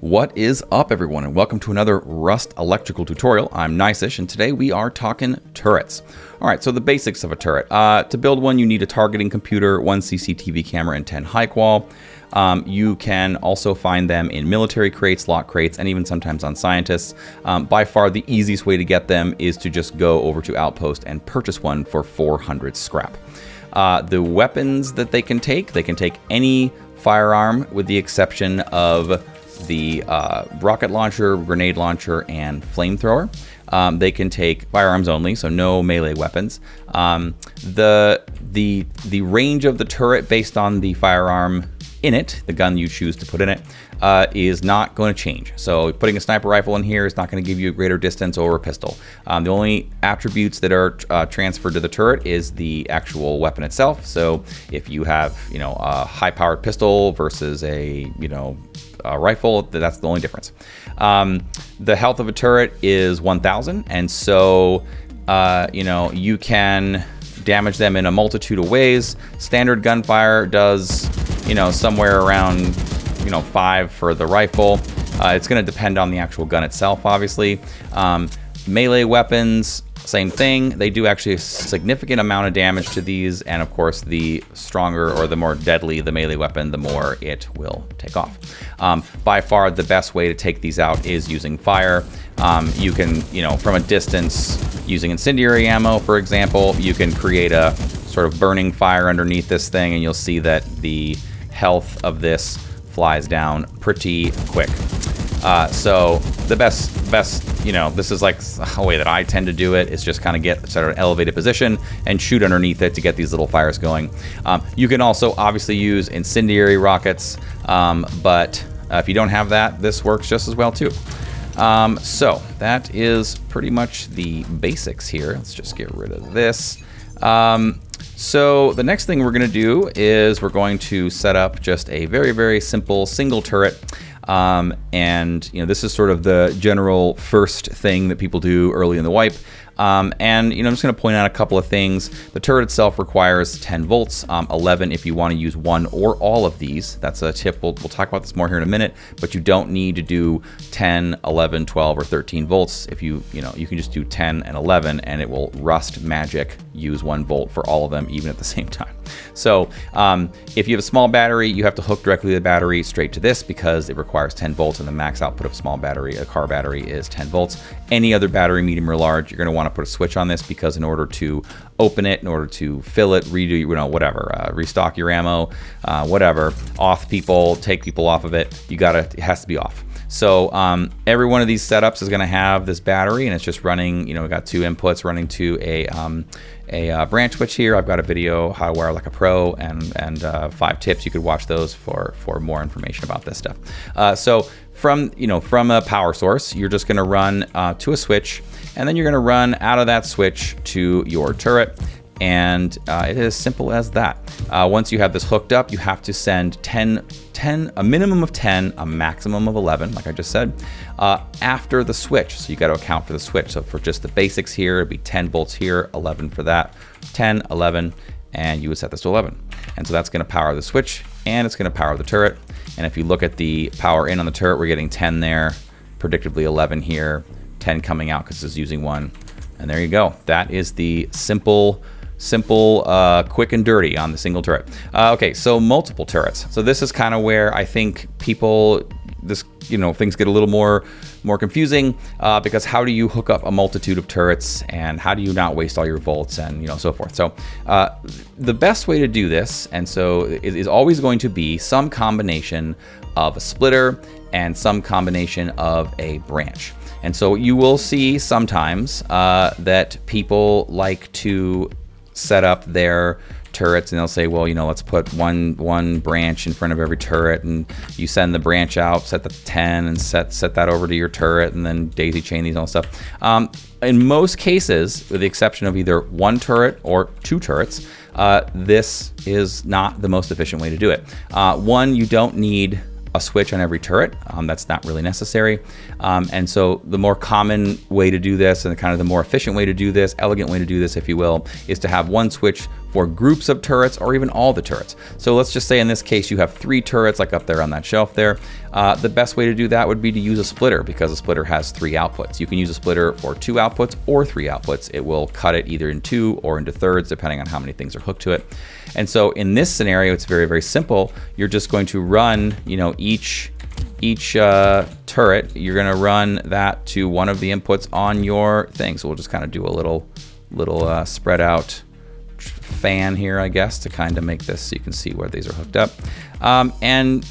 What is up, everyone, and welcome to another Rust electrical tutorial. I'm Gneissish, and today we are talking turrets. All right, so the basics of a turret. To build one, you need a targeting computer, 1 CCTV camera, and 10 high qual. You can also find them in military crates, lock crates, and even sometimes on scientists. By far, the easiest way to get them is to just go over to Outpost and purchase one for 400 scrap. The weapons that they can take any firearm with the exception of the rocket launcher, grenade launcher, and flamethrower. They can take firearms only, so no melee weapons. The range of the turret based on the firearm in it, the gun you choose to put in it, is not going to change. So putting a sniper rifle in here is not going to give you a greater distance over a pistol. The only attributes that are transferred to the turret is the actual weapon itself. So if you have, a high-powered pistol versus a rifle, that's the only difference. The health of a turret is 1,000, and so you can damage them in a multitude of ways. Standard gunfire does somewhere around 5 for the rifle. It's going to depend on the actual gun itself, obviously. Melee weapons, same thing. They do actually a significant amount of damage to these, and of course the stronger or the more deadly the melee weapon, the more it will take off. By far the best way to take these out is using fire. You can, from a distance, using incendiary ammo, for example, you can create a sort of burning fire underneath this thing, and you'll see that the health of this flies down pretty quick. So the best, this is like a way that I tend to do it, is just kind of get sort of an elevated position and shoot underneath it to get these little fires going. You can also obviously use incendiary rockets, but if you don't have that, this works just as well too. So that is pretty much the basics here. Let's just get rid of this. So the next thing we're going to do is we're going to set up just a very, very simple single turret. And this is sort of the general first thing that people do early in the wipe. I'm just going to point out a couple of things. The turret itself requires 10 volts, 11 if you want to use one or all of these. That's a tip. We'll talk about this more here in a minute, but you don't need to do 10, 11, 12, or 13 volts. If you can just do 10 and 11, and it will Rust magic use 1 volt for all of them, even at the same time. So if you have a small battery, you have to hook directly the battery straight to this because it requires 10 volts, and the max output of small battery, a car battery, is 10 volts. Any other battery, medium or large, you're going to want to put a switch on this because in order to open it, in order to fill it, redo, whatever, restock your ammo, whatever, take people off of it, it has to be off. So every one of these setups is going to have this battery, and it's just running. We got 2 inputs running to a branch switch here. I've got a video how to wire like a pro and 5 tips. You could watch those for more information about this stuff. So from a power source, you're just going to run to a switch, and then you're going to run out of that switch to your turret. And it is as simple as that. Once you have this hooked up, you have to send a minimum of 10, a maximum of 11, like I just said, after the switch. So you got to account for the switch. So for just the basics here, it'd be 10 volts here, 11 for that, 10, 11, and you would set this to 11. And so that's going to power the switch, and it's going to power the turret. And if you look at the power in on the turret, we're getting 10 there, predictably 11 here, 10 coming out because it's using 1. And there you go. That is the simple, quick and dirty on the single turret. Okay, so multiple turrets. So this is kind of where I think things get a little more confusing because how do you hook up a multitude of turrets, and how do you not waste all your volts, and so forth. So the best way to do this, and so is always going to be some combination of a splitter and some combination of a branch. And so you will see sometimes that people like to set up their turrets, and they'll say, well, let's put one branch in front of every turret, and you send the branch out, set the 10, and set that over to your turret, and then daisy chain these and all stuff. In most cases, with the exception of either 1 turret or 2 turrets, this is not the most efficient way to do it. One, you don't need a switch on every turret. That's not really necessary. And so the more common way to do this, and kind of the more efficient way to do this, elegant way to do this, if you will, is to have 1 switch for groups of turrets, or even all the turrets. So let's just say in this case you have 3 turrets, like up there on that shelf there. The best way to do that would be to use a splitter, because a splitter has 3 outputs. You can use a splitter for 2 outputs or 3 outputs. It will cut it either in 2 or into thirds, depending on how many things are hooked to it. And so in this scenario, it's very, very simple. You're just going to run, you know, each turret, you're going to run that to one of the inputs on your thing. So we'll just kind of do a little spread out fan here, I guess, to kind of make this so you can see where these are hooked up. And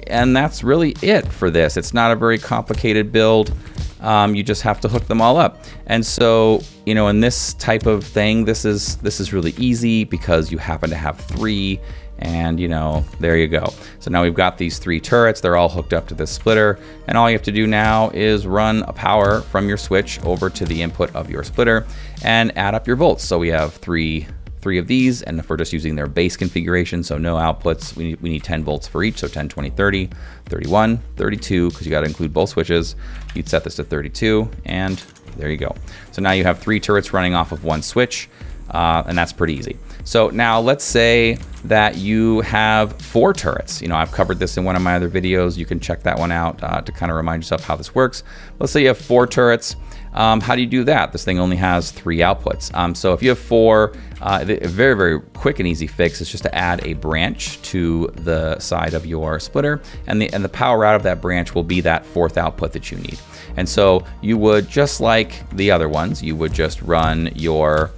that's really it for this. It's not a very complicated build. You just have to hook them all up. And so, you know, in this type of thing, this is really easy because you happen to have 3, and you know, there you go. So now we've got these 3 turrets. They're all hooked up to this splitter, and all you have to do now is run a power from your switch over to the input of your splitter and add up your volts. So we have three of these, and if we're just using their base configuration, so no outputs, we need 10 volts for each, so 10, 20, 30, 31, 32, because you got to include both switches. You'd set this to 32, and there you go. So now you have 3 turrets running off of 1 switch, and that's pretty easy. So now let's say that you have 4 turrets. You know, I've covered this in one of my other videos. You can check that one out to kind of remind yourself how this works. Let's say you have 4 turrets. How do you do that? This thing only has 3 outputs. So if you have 4, a very, very quick and easy fix is just to add a branch to the side of your splitter, and the power out of that branch will be that 4th output that you need. And so you would, just like the other ones, you would just run your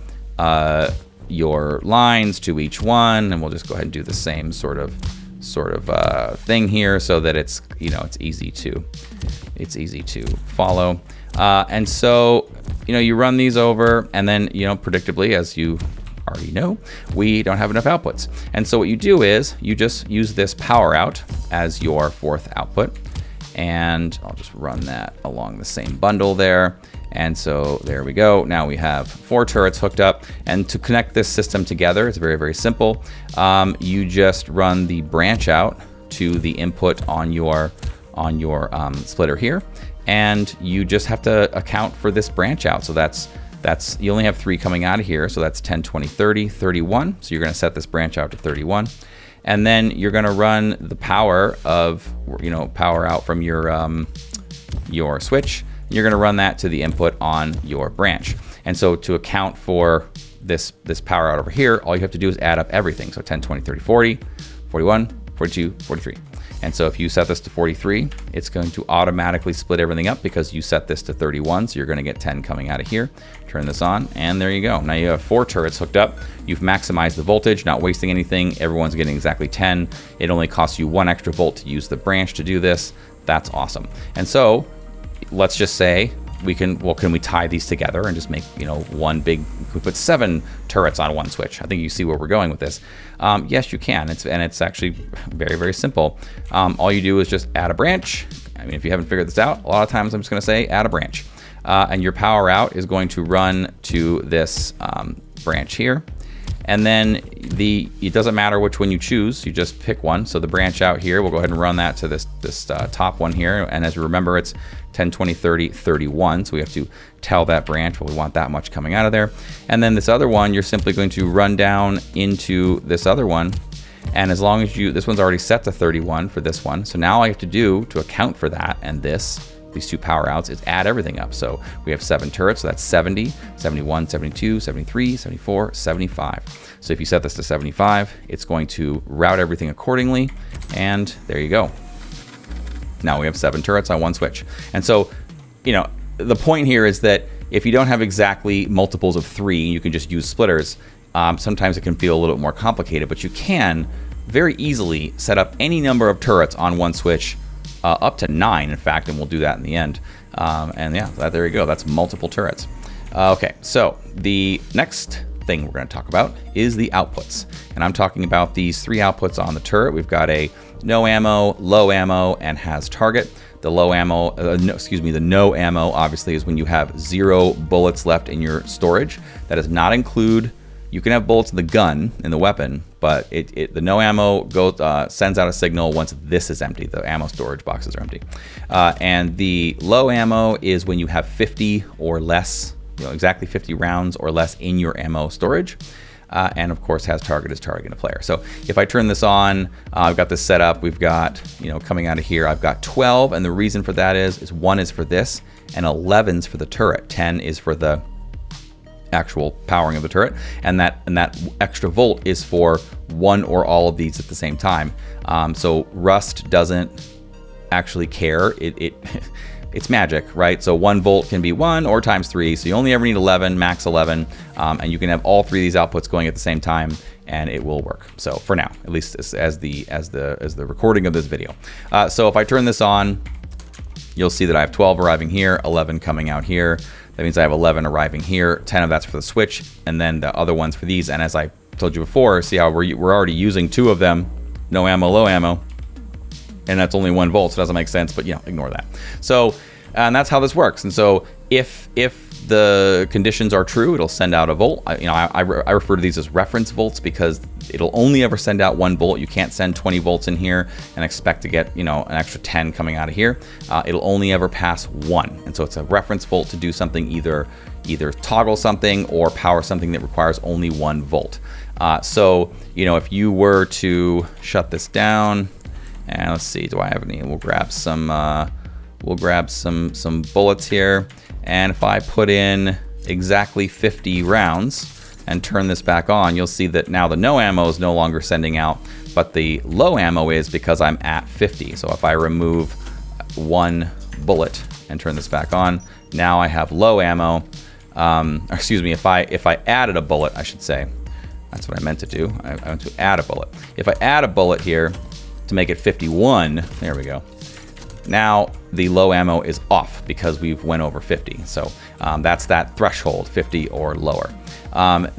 lines to each one, and we'll just go ahead and do the same sort of thing here, so that it's, you know, it's easy to follow. And so, you know, you run these over, and then, you know, predictably, as you already know, we don't have enough outputs. And so what you do is you just use this power out as your 4th output, and I'll just run that along the same bundle there. And so there we go. Now we have 4 turrets hooked up, and to connect this system together, it's very, very simple. You just run the branch out to the input on your splitter here, and you just have to account for this branch out. So that's you only have 3 coming out of here, so that's 10, 20, 30, 31. So you're going to set this branch out to 31, and then you're going to run the power of, you know, power out from your switch. You're going to run that to the input on your branch. And so to account for this power out over here, all you have to do is add up everything. So 10, 20, 30, 40, 41, 42, 43. And so if you set this to 43, it's going to automatically split everything up because you set this to 31. So you're going to get 10 coming out of here. Turn this on, and there you go. Now you have 4 turrets hooked up. You've maximized the voltage, not wasting anything. Everyone's getting exactly 10. It only costs you 1 extra volt to use the branch to do this. That's awesome. And so let's just say can we tie these together and just make, you know, one big, we put 7 turrets on 1 switch. I think you see where we're going with this. Yes, you can. It's actually very, very simple. All you do is just add a branch. I mean, if you haven't figured this out, a lot of times I'm just going to say add a branch. And your power out is going to run to this branch here. And then it doesn't matter which one you choose, you just pick one. So the branch out here, we'll go ahead and run that to this top one here. And as you remember, it's 10, 20, 30, 31. So we have to tell that branch, well, we want that much coming out of there. And then this other one, you're simply going to run down into this other one. And as long as this one's already set to 31 for this one. So now all you have to do to account for that and these 2 power outs is add everything up. So we have 7 turrets, so that's 70, 71, 72, 73, 74, 75. So if you set this to 75, it's going to route everything accordingly, and there you go. Now we have 7 turrets on 1 switch. And so, you know, the point here is that if you don't have exactly multiples of 3, you can just use splitters. Sometimes it can feel a little bit more complicated, but you can very easily set up any number of turrets on 1 switch, up to 9, in fact, and we'll do that in the end. And yeah, there you go. That's multiple turrets. Okay, so the next thing we're going to talk about is the outputs. And I'm talking about these 3 outputs on the turret. We've got a no ammo, low ammo, and has target. The low ammo, the no ammo, obviously, is when you have 0 bullets left in your storage. That does not include, you can have bullets in the gun, in the weapon, but the no ammo sends out a signal once this is empty. The ammo storage boxes are empty. And the low ammo is when you have 50 or less, exactly 50 rounds or less in your ammo storage. and of course has target is targeting a player. So if I turn this on, I've got this set up. We've got, coming out of here, I've got 12, and the reason for that is 1 is for this, and 11's for the turret. 10 is for the actual powering of the turret, and that extra volt is for one or all of these at the same time. So Rust doesn't actually care. It's magic, right? So 1 volt can be 1 or times 3, so you only ever need 11, max 11, and you can have all 3 of these outputs going at the same time, and it will work. So for now, at least as the recording of this video. So if I turn this on, you'll see that I have 12 arriving here, 11 coming out here. That means I have 11 arriving here. 10 of that's for the switch, and then the other ones for these. And as I told you before, see how we're already using 2 of them, no ammo, low ammo, and that's only 1 volt, so it doesn't make sense. But ignore that. So, and that's how this works. And so if the conditions are true, it'll send out a volt. I refer to these as reference volts because it'll only ever send out 1 volt. You can't send 20 volts in here and expect to get an extra 10 coming out of here. It'll only ever pass 1, and so it's a reference volt to do something, either toggle something or power something that requires only 1 volt. So if you were to shut this down, and let's see, do I have any? We'll grab some bullets here. And if I put in exactly 50 rounds and turn this back on, you'll see that now the no ammo is no longer sending out, but the low ammo is because I'm at 50. So if I remove 1 bullet and turn this back on, now I have low ammo. Excuse me, if I added a bullet, I should say. That's what I meant to do. I meant to add a bullet. If I add a bullet here to make it 51, there we go. Now the low ammo is off because we've went over 50. So that's that threshold, 50 or lower.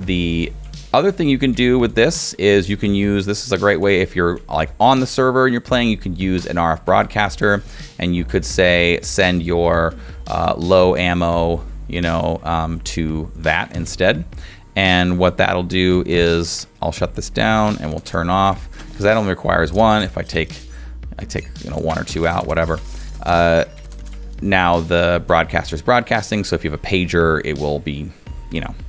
The other thing you can do with this is you can use, this is a great way if you're like on the server and you're playing, you could use an RF broadcaster, and you could say send your low ammo, to that instead. And what that'll do is I'll shut this down and we'll turn off, because that only requires 1. If I take 1 or 2 out, whatever. Now the broadcaster's broadcasting, so if you have a pager, it will be,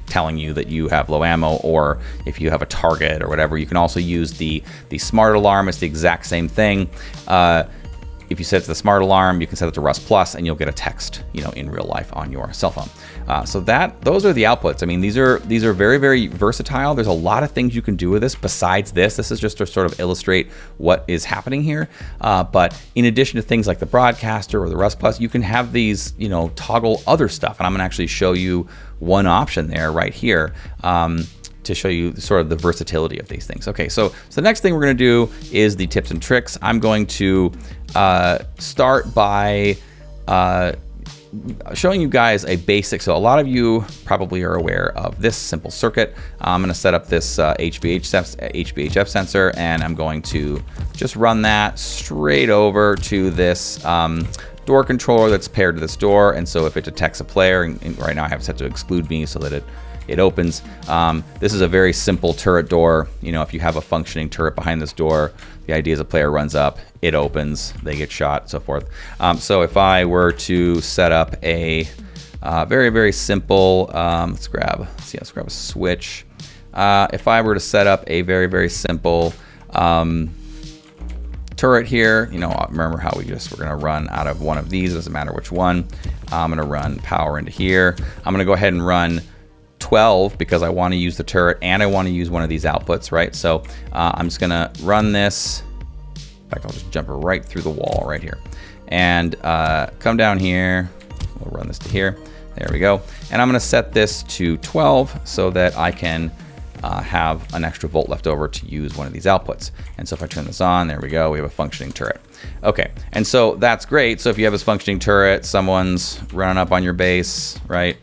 telling you that you have low ammo, or if you have a target or whatever. You can also use the smart alarm. It's the exact same thing. If you set it to the smart alarm, you can set it to Rust Plus, and you'll get a text, in real life on your cell phone. So those are the outputs. I mean, these are very, very versatile. There's a lot of things you can do with this besides this. This is just to sort of illustrate what is happening here. But in addition to things like the broadcaster or the Rust Plus, you can have these, toggle other stuff. And I'm gonna actually show you one option there right here. To show you sort of the versatility of these things. Okay, so the next thing we're gonna do is the tips and tricks. I'm going to start by showing you guys a basic. So a lot of you probably are aware of this simple circuit. I'm gonna set up this HBHF sensor, and I'm going to just run that straight over to this door controller that's paired to this door. And so if it detects a player, and right now I have it set to exclude me so that it opens. This is a very simple turret door. If you have a functioning turret behind this door, the idea is a player runs up, it opens, they get shot, so forth. So if I were to set up a very, very simple, let's grab a switch. If I were to set up a very, very simple turret here, remember how we're gonna run out of one of these, doesn't matter which one. I'm gonna run power into here. I'm gonna go ahead and run 12 because I want to use the turret and I want to use one of these outputs, right? So I'm just gonna run this. In fact, I'll just jump right through the wall right here and come down here. We'll run this to here. There we go. And I'm gonna set this to 12 so that I can have an extra volt left over to use one of these outputs. And so if I turn this on, there we go, we have a functioning turret. Okay, and so that's great. So if you have this functioning turret, someone's running up on your base, right?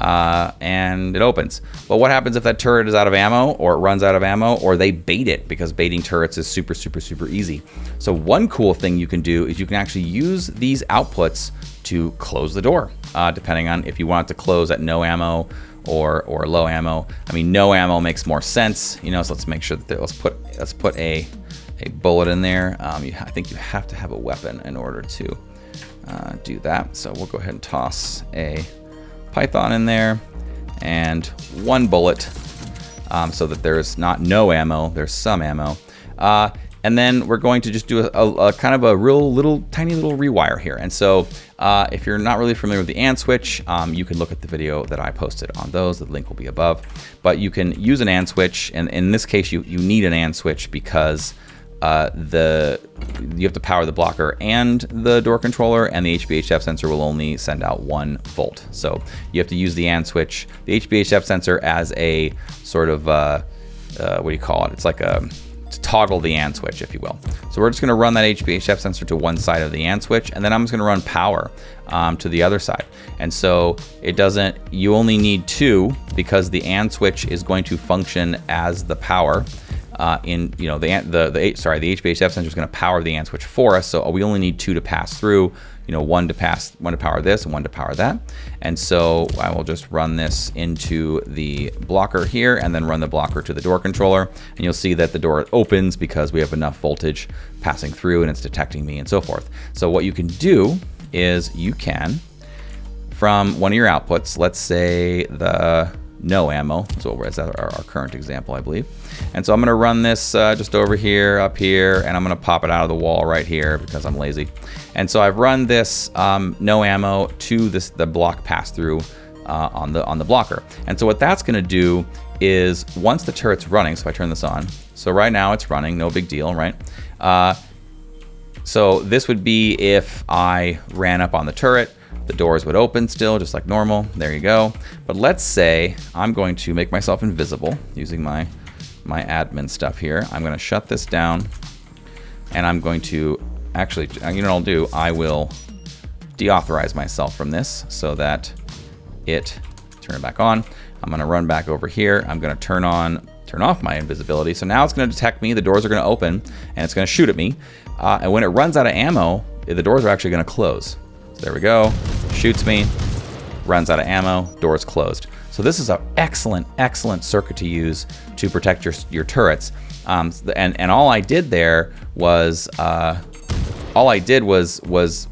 And it opens. But what happens if that turret is out of ammo, or it runs out of ammo, or they bait it? Because baiting turrets is super, super, super easy. So one cool thing you can do is you can actually use these outputs to close the door, depending on if you want it to close at no ammo or low ammo. I mean, no ammo makes more sense, so let's make sure that let's put a bullet in there. I think you have to have a weapon in order to do that. So we'll go ahead and toss a Python in there and 1 bullet. so that there's not no ammo, there's some ammo. And then we're going to just do a kind of a real little tiny little rewire here. And so if you're not really familiar with the AND switch, you can look at the video that I posted on those. The link will be above. But you can use an AND switch, and in this case, you need an AND switch because you have to power the blocker and the door controller, and the HBHF sensor will only send out 1 volt. So you have to use the AND switch, the HBHF sensor, as a sort of what do you call it? It's like to toggle the AND switch, if you will. So we're just going to run that HBHF sensor to one side of the AND switch, and then I'm just going to run power to the other side. And so it doesn't. You only need 2 because the AND switch is going to function as the power. The HBHF sensor is going to power the AND switch for us. So we only need 2 to pass through. One to power this and 1 to power that. And so I will just run this into the blocker here and then run the blocker to the door controller. And you'll see that the door opens because we have enough voltage passing through and it's detecting me and so forth. So what you can do is you can, from one of your outputs, let's say the no ammo, so that's our current example, I believe. And so I'm going to run this just over here, up here, and I'm going to pop it out of the wall right here because I'm lazy. And so I've run this no ammo to the block pass through on the blocker. And so what that's going to do is once the turret's running, so if I turn this on, so right now it's running, no big deal, right? So this would be if I ran up on the turret. The doors would open still, just like normal. There you go. But let's say I'm going to make myself invisible using my admin stuff here. I'm going to shut this down, and I'm going to actually, you know what I'll do? I will deauthorize myself from this so that turn it back on. I'm going to run back over here. I'm going to turn off my invisibility. So now it's going to detect me. The doors are going to open, and it's going to shoot at me. And when it runs out of ammo, the doors are actually going to close. There we go, shoots me, runs out of ammo, doors closed. So this is an excellent, excellent circuit to use to protect your turrets. And all I did there was,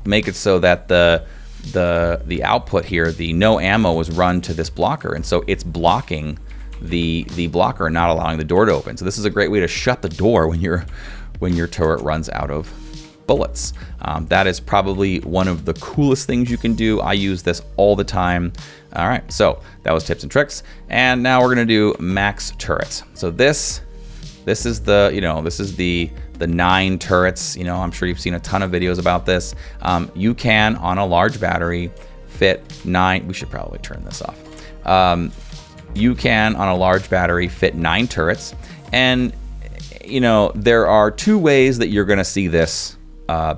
make it so that the output here, the no ammo, was run to this blocker. And so it's blocking the blocker and not allowing the door to open. So this is a great way to shut the door when your turret runs out of bullets. That is probably one of the coolest things you can do. I use this all the time. All right, so that was tips and tricks, and now we're gonna do max turrets. So this is the 9 turrets. I'm sure you've seen a ton of videos about this. You can, on a large battery, fit 9. We should probably turn this off. You can, on a large battery, fit 9 turrets, and there are 2 ways that you're gonna see this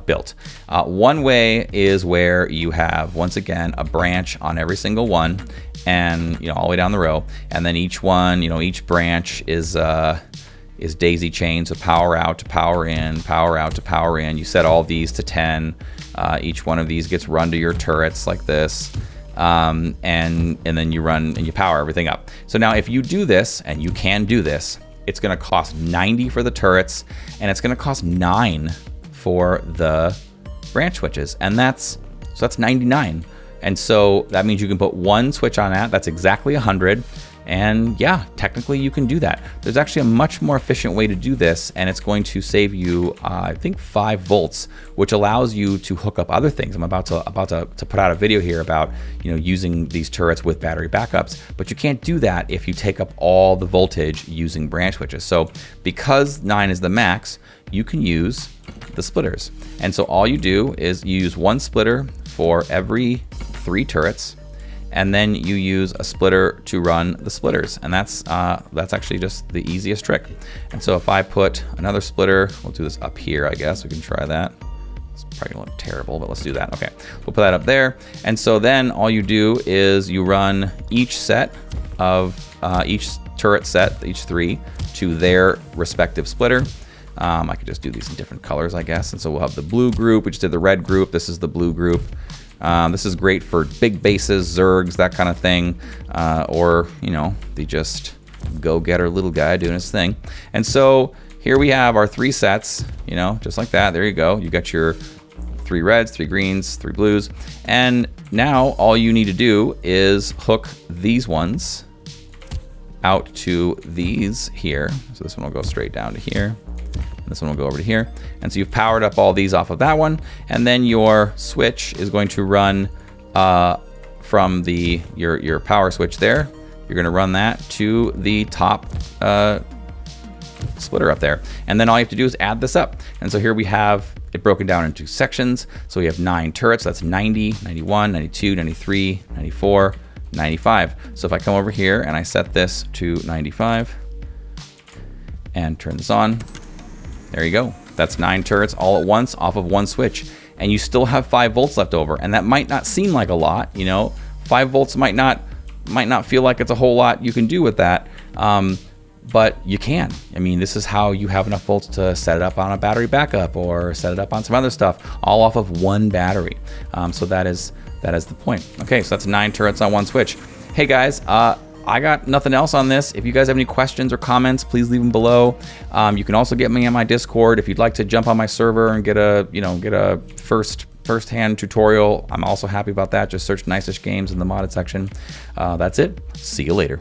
built. One way is where you have, once again, a branch on every single one, and all the way down the row, and then each one, each branch is daisy chain, so power out to power in, power out to power in. You set all these to 10. Each one of these gets run to your turrets like this, and then you run and you power everything up. So now if you do this, and you can do this, it's going to cost 90 for the turrets, and it's going to cost 9 for the branch switches, and that's 99. And so that means you can put 1 switch on that. That's exactly 100. And yeah, technically you can do that. There's actually a much more efficient way to do this, and it's going to save you, I think, 5 volts, which allows you to hook up other things. I'm about to put out a video here about using these turrets with battery backups, but you can't do that if you take up all the voltage using branch switches. So because 9 is the max, you can use the splitters. And so all you do is you use 1 splitter for every 3 turrets, and then you use a splitter to run the splitters, and that's actually just the easiest trick. And so if I put another splitter, we'll do this up here, I guess we can try that. It's probably gonna look terrible, but let's do that. Okay, we'll put that up there. And so then all you do is you run each set of each turret set, each 3, to their respective splitter. I could just do these in different colors, I guess. And so we'll have the blue group, we just did the red group, this is the blue group. This is great for big bases, zergs, that kind of thing, or the just go-getter little guy doing his thing. And so here we have our 3 sets, just like that. There you go. You got your 3 reds, 3 greens, 3 blues, and now all you need to do is hook these ones out to these here. So this one will go straight down to here. And this one will go over to here. And so you've powered up all these off of that one. And then your switch is going to run from your power switch there. You're going to run that to the top splitter up there. And then all you have to do is add this up. And so here we have it broken down into sections. So we have 9 turrets. That's 90, 91, 92, 93, 94, 95. So if I come over here and I set this to 95 and turn this on, there you go. That's 9 turrets all at once off of one switch. And you still have 5 volts left over. And that might not seem like a lot, you know, 5 volts might not feel like it's a whole lot you can do with that. But you can. I mean, this is how you have enough volts to set it up on a battery backup or set it up on some other stuff, all off of one battery. So that is the point. Okay, so that's 9 turrets on one switch. Hey guys, I got nothing else on this. If you guys have any questions or comments, please leave them below. You can also get me on my Discord if you'd like to jump on my server and get a first-hand tutorial. I'm also happy about that. Just search Gneissish Games in the modded section. That's it. See you later.